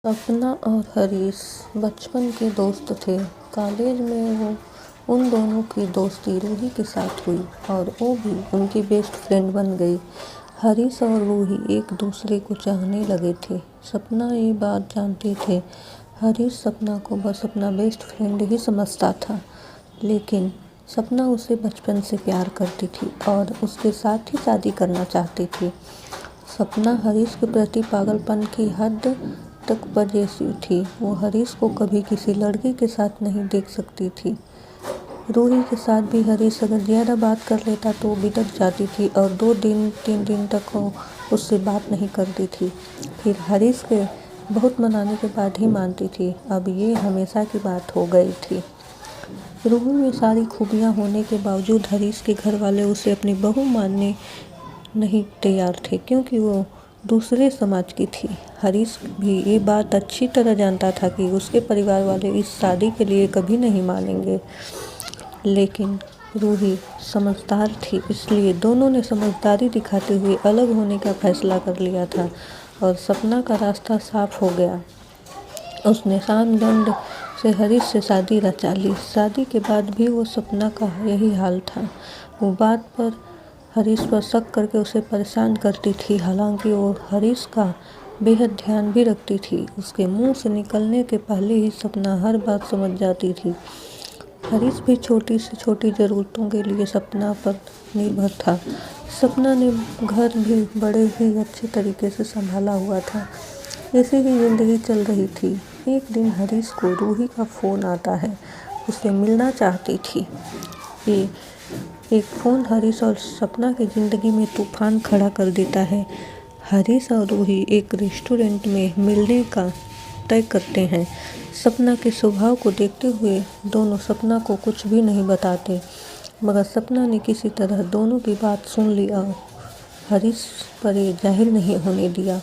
सपना और हरीश बचपन के दोस्त थे। कॉलेज में उन दोनों की दोस्ती रूही के साथ हुई और वो भी उनकी बेस्ट फ्रेंड बन गई। हरीश और रूही एक दूसरे को चाहने लगे थे। सपना ये बात जानते थे। हरीश सपना को बस अपना बेस्ट फ्रेंड ही समझता था, लेकिन सपना उसे बचपन से प्यार करती थी और उसके साथ ही शादी करना चाहती थी। सपना हरीश के प्रति पागलपन की हद तक पर जैसी थी। वो हरीश को कभी किसी लड़की के साथ नहीं देख सकती थी। रूही के साथ भी हरीश अगर ज़्यादा बात कर लेता तो वो बिगड़ जाती थी और 2-3 दिन तक वो उससे बात नहीं करती थी। फिर हरीश के बहुत मनाने के बाद ही मानती थी। अब ये हमेशा की बात हो गई थी। रूही में सारी खूबियाँ होने के बावजूद हरीश के घर वाले उसे अपनी बहू मानने नहीं तैयार थे, क्योंकि वो दूसरे समाज की थी। हरीश भी ये बात अच्छी तरह जानता था कि उसके परिवार वाले इस शादी के लिए कभी नहीं मानेंगे, लेकिन रूही समझदार थी, इसलिए दोनों ने समझदारी दिखाते हुए अलग होने का फैसला कर लिया था और सपना का रास्ता साफ हो गया। उसने साम दंड से हरीश से शादी रचा ली। शादी के बाद भी वो सपना का यही हाल था। वो बात पर हरीश पर शक करके उसे परेशान करती थी, हालांकि वो हरीश का बेहद ध्यान भी रखती थी। उसके मुंह से निकलने के पहले ही सपना हर बात समझ जाती थी। हरीश भी छोटी से छोटी ज़रूरतों के लिए सपना पर निर्भर था। सपना ने घर भी बड़े ही अच्छे तरीके से संभाला हुआ था। ऐसी ही जिंदगी चल रही थी। एक दिन हरीश को रूही का फ़ोन आता है। उसे मिलना चाहती थी। ये एक फ़ोन हरीश और सपना की ज़िंदगी में तूफान खड़ा कर देता है। हरीश और रूही एक रेस्टोरेंट में मिलने का तय करते हैं। सपना के स्वभाव को देखते हुए दोनों सपना को कुछ भी नहीं बताते, मगर सपना ने किसी तरह दोनों की बात सुन ली और हरीश पर ये जाहिर नहीं होने दिया।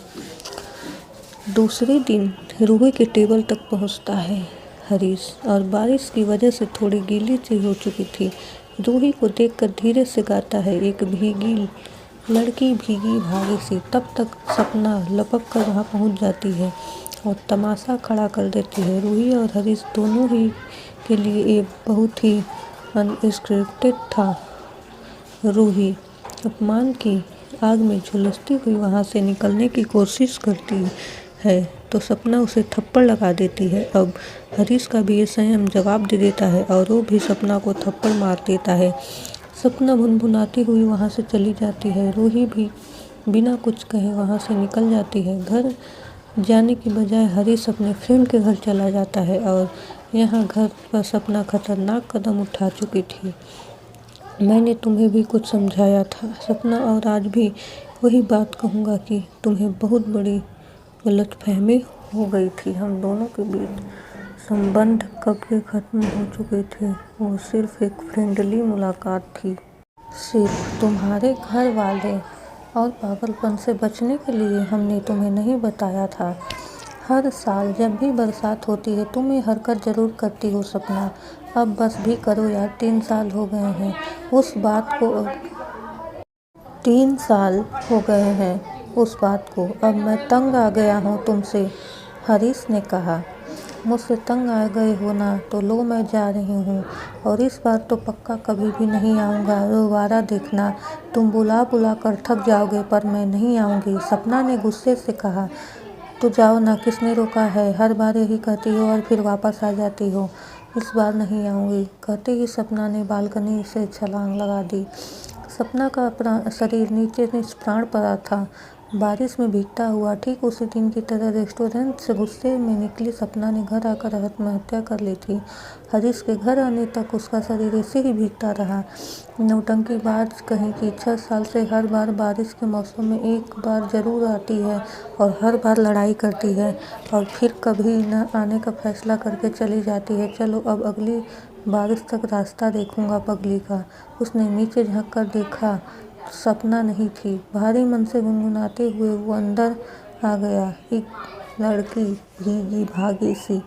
दूसरे दिन रूही के टेबल तक पहुंचता है हरीश, और बारिश की वजह से थोड़ी गीली सी हो चुकी थी। रूही को देखकर धीरे से गाता है, एक भीगी लड़की भीगी भागी सी। तब तक सपना लपक कर वहाँ पहुँच जाती है और तमाशा खड़ा कर देती है। रूही और हरीश दोनों ही के लिए ये बहुत ही अनएक्सपेक्टेड था। रूही अपमान की आग में झुलसती हुई वहाँ से निकलने की कोशिश करती है तो सपना उसे थप्पड़ लगा देती है। अब हरीश का भी ये संयम जवाब दे देता है और वो भी सपना को थप्पड़ मार देता है। सपना भुनभुनाती हुई वहाँ से चली जाती है। रूही भी बिना कुछ कहे वहाँ से निकल जाती है। घर जाने की बजाय हरीश अपने फ्रेंड के घर चला जाता है और यहाँ घर पर सपना खतरनाक कदम उठा चुकी थी। मैंने तुम्हें भी कुछ समझाया था सपना, और आज भी वही बात कहूँगा कि तुम्हें बहुत बड़ी गलतफहमी हो गई थी। हम दोनों के बीच संबंध कब के खत्म हो चुके थे। वो सिर्फ एक फ्रेंडली मुलाकात थी। सिर्फ तुम्हारे घर वाले और पागलपन से बचने के लिए हमने तुम्हें नहीं बताया था। हर साल जब भी बरसात होती है तुम ये हरकत ज़रूर करती हो सपना। अब बस भी करो यार, 3 साल हो गए हैं उस बात को 3 साल हो गए हैं उस बात को। अब मैं तंग आ गया हूँ तुमसे, हरीश ने कहा। मुझसे तंग आ गए हो ना, तो लो मैं जा रही हूँ, और इस बार तो पक्का कभी भी नहीं आऊँगा। दोबारा देखना, तुम बुला बुला कर थक जाओगे पर मैं नहीं आऊँगी, सपना ने गुस्से से कहा। तो जाओ ना, किसने रोका है? हर बार यही कहती हो और फिर वापस आ जाती हो। इस बार नहीं आऊँगी, कहते ही सपना ने बालकनी से छलांग लगा दी। सपना का शरीर नीचे प्राण पड़ा था, बारिश में भीगता हुआ। ठीक उसी दिन की तरह रेस्टोरेंट से गुस्से में निकली सपना ने घर आकर आत्महत्या कर ली थी। हरीश के घर आने तक उसका शरीर ऐसे ही भीगता रहा। नौटंकीबाज कहीं की 6 साल से हर बार बारिश के मौसम में एक बार ज़रूर आती है और हर बार लड़ाई करती है और फिर कभी न आने का फैसला करके चली जाती है। चलो अब अगली बारिश तक रास्ता देखूंगा पगली का। उसने नीचे झाँक कर देखा, सपना नहीं थी। भारी मन से गुनगुनाते हुए वो अंदर आ गया, एक लड़की भीगी भागी सी।